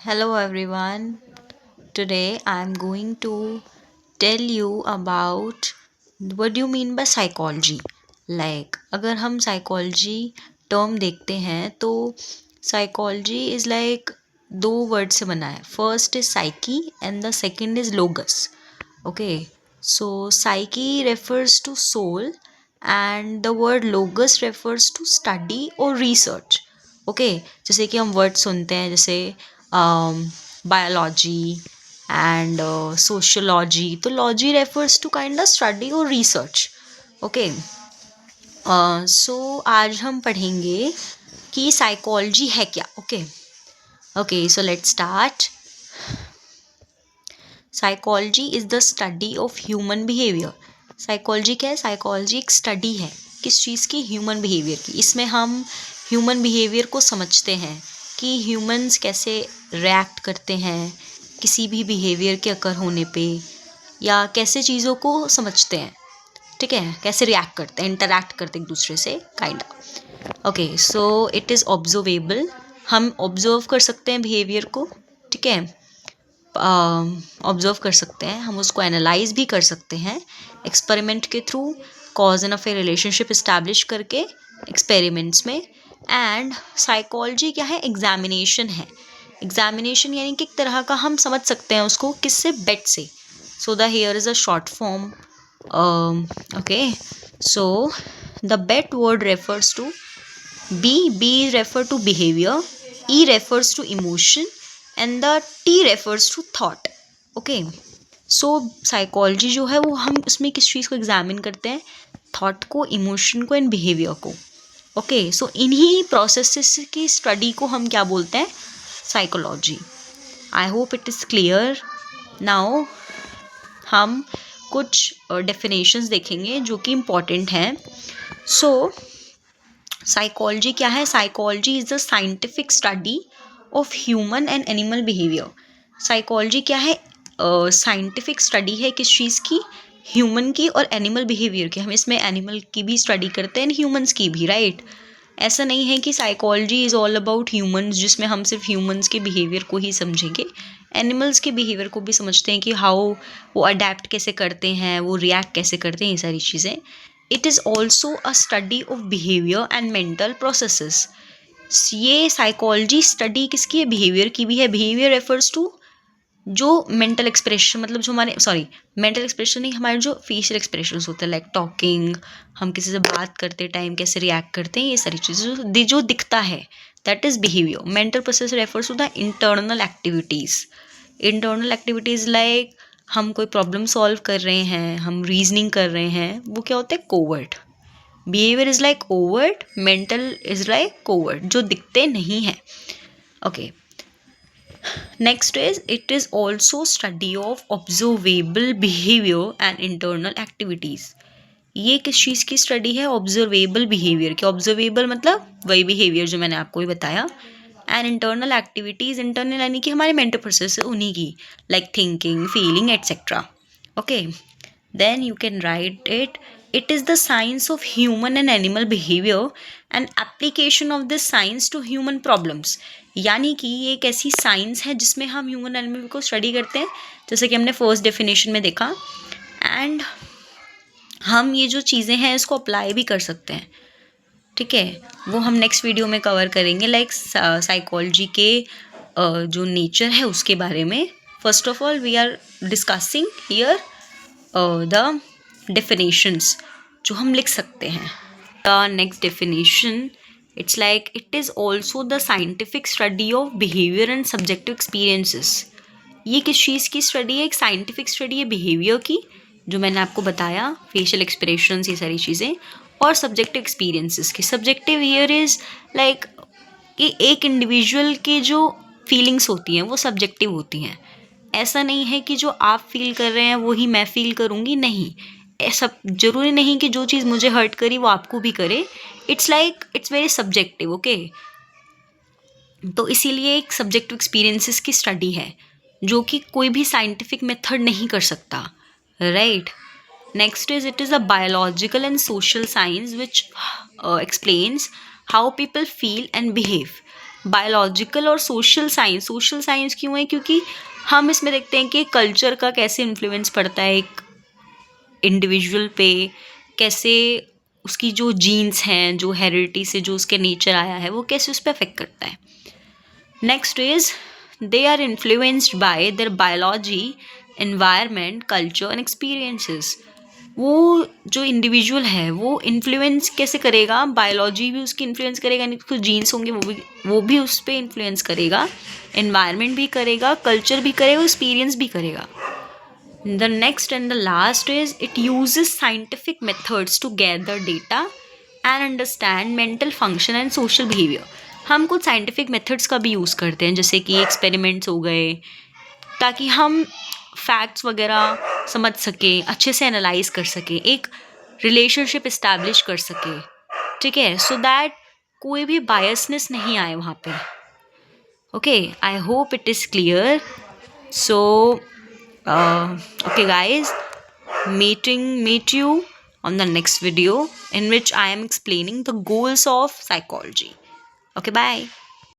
Hello everyone. Today I'm going to tell you about what do you mean by psychology. अगर हम psychology term देखते हैं तो psychology is like दो word से बना है. First is psyche and the second is logos. Okay. So psyche refers to soul and the word logos refers to study or research. Okay जैसे कि हम वर्ड सुनते हैं जैसे बायोलॉजी एंड सोशियोलॉजी. तो logy refers to kind of study और research. Okay so आज हम पढ़ेंगे कि साइकोलॉजी है क्या. Okay so let's start. Psychology is the study of human behaviour. Psychology क्या है? साइकोलॉजी एक स्टडी है किस चीज़ की? ह्यूमन बिहेवियर की. इसमें हम ह्यूमन बिहेवियर को समझते हैं कि ह्यूमंस कैसे रिएक्ट करते हैं किसी भी बिहेवियर के अकर होने पे, या कैसे चीज़ों को समझते हैं. ठीक है, कैसे रिएक्ट करते हैं, इंटरैक्ट करते हैं एक दूसरे से kind of. Okay so it is observable. हम ऑब्जर्व कर सकते हैं बिहेवियर को. ठीक है, ऑब्जर्व कर सकते हैं, हम उसको एनालाइज भी कर सकते हैं एक्सपेरिमेंट के through, cause and affair relationship establish करके एक्सपेरिमेंट्स में. एंड साइकोलॉजी क्या है? एग्जामिनेशन है. एग्जामिनेशन यानी कि एक तरह का हम समझ सकते हैं उसको किससे? बेट से. So the here is a short form. Okay so the BET word refers to B refer to behaviour, E refers to emotion and the T refers to thought. Okay so psychology जो है वो हम उसमें किस चीज़ को examine करते हैं? Thought को, इमोशन को एंड बिहेवियर को. ओके सो इन्हीं प्रोसेसेस की स्टडी को हम क्या बोलते हैं? Psychology. I hope it is clear. Now हम कुछ डेफिनेशंस देखेंगे जो कि इम्पॉर्टेंट हैं. सो साइकोलॉजी क्या है? Psychology is the scientific study of human and animal behaviour. Psychology क्या है? साइंटिफिक स्टडी है किस चीज़ की? ह्यूमन की और एनिमल बिहेवियर की. हम इसमें एनिमल की भी स्टडी करते हैं, ह्यूमंस की भी, राइट? ऐसा नहीं है कि psychology is all about humans जिसमें हम सिर्फ ह्यूमंस के बिहेवियर को ही समझेंगे. एनिमल्स के बिहेवियर को भी समझते हैं कि हाउ वो अडेप्ट कैसे करते हैं, वो रिएक्ट कैसे करते हैं, ये सारी चीज़ें. It is also a study of behaviour and mental processes. ये साइकोलॉजी स्टडी किसकी है? बिहेवियर की भी है. बिहेवियर रेफर्स टू जो मेंटल एक्सप्रेशन, मतलब जो हमारे मेंटल एक्सप्रेशन नहीं, हमारे जो फेशियल एक्सप्रेशन होते हैं, लाइक टॉकिंग, हम किसी से बात करते टाइम कैसे रिएक्ट करते हैं, ये सारी चीज़ें जो दिखता है, that is behaviour. Mental process refers to the internal activities. Internal activities like हम कोई प्रॉब्लम सॉल्व कर रहे हैं, हम रीजनिंग कर रहे हैं, वो क्या होता है? Covert. Behaviour is like overt, mental is like covert, जो दिखते नहीं हैं. Okay next is it is also study of observable behaviour and internal activities. ये किस चीज़ की स्टडी है? ऑब्जर्वेबल बिहेवियर की. ऑब्जर्वेबल मतलब वही बिहेवियर जो मैंने आपको भी बताया. एंड इंटरनल एक्टिविटीज़, इंटरनल यानी कि हमारे मेंटल प्रोसेस है उन्हीं की, like thinking, feeling etcetera. Okay then you can write it is the science of human and animal behavior and application of this science to human problems. यानी कि ये एक ऐसी साइंस है जिसमें हम ह्यूमन एनिमल को स्टडी करते हैं, जैसे कि हमने फर्स्ट डेफिनेशन में देखा. एंड हम ये जो चीज़ें हैं इसको अप्लाई भी कर सकते हैं. ठीक है, वो हम नेक्स्ट वीडियो में कवर करेंगे, लाइक साइकोलॉजी के जो नेचर है उसके बारे में. First of all we are discussing here the definitions जो हम लिख सकते हैं. The next definition it's like it is also the scientific study of behaviour and subjective experiences. ये किस चीज़ की स्टडी है? एक साइंटिफिक स्टडी है बिहेवियर की, जो मैंने आपको बताया, फेशियल एक्सप्रेशंस, ये सारी चीज़ें, और सब्जेक्टिव एक्सपीरियंसेस की. सब्जेक्टिव हियर इज़ लाइक कि एक इंडिविजुअल की जो फीलिंग्स होती हैं वो सब्जेक्टिव होती हैं. ऐसा नहीं है कि जो आप फील कर रहे हैं वही मैं फील करूँगी, नहीं. ऐसा ज़रूरी नहीं कि जो चीज़ मुझे हर्ट करी वो आपको भी करे. It's like it's very subjective. Okay तो इसीलिए एक सब्जेक्टिव एक्सपीरियंसेस की स्टडी है जो कि कोई भी साइंटिफिक मेथड नहीं कर सकता, right? Next is it is a biological and social science which explains how people feel and behave. Biological और सोशल साइंस क्यों है? क्योंकि हम इसमें देखते हैं कि कल्चर का कैसे इन्फ्लुएंस पड़ता है एक इंडिविजुअल पे, कैसे उसकी जो जीन्स हैं, जो हेरिडिटी से जो उसके नेचर आया है, वो कैसे उस पर अफेक्ट करता है. Next is they are influenced by their biology, environment, culture and experiences. वो जो इंडिविजुअल है वो इन्फ्लुएंस कैसे करेगा? बायोलॉजी भी उसकी इन्फ्लुएंस करेगा, यानी उसके जीन्स होंगे वो भी उस पर इन्फ्लुएंस करेगा, एनवायरनमेंट भी करेगा, कल्चर भी करेगा, एक्सपीरियंस भी करेगा. The next and the last is it uses scientific methods to gather data and understand mental function and social behavior. हम कुछ साइंटिफिक मेथड्स का भी यूज़ करते हैं, जैसे कि एक्सपेरिमेंट्स हो गए, ताकि हम फैक्ट्स वगैरह समझ सकें, अच्छे से एनालाइज कर सकें, एक रिलेशनशिप इस्टेब्लिश कर सकें. ठीक है, सो दैट कोई भी बायसनेस नहीं आए वहाँ पे. Okay, I hope it is clear. So okay guys, meet you on the next video in which I am explaining the goals of psychology. Okay, bye.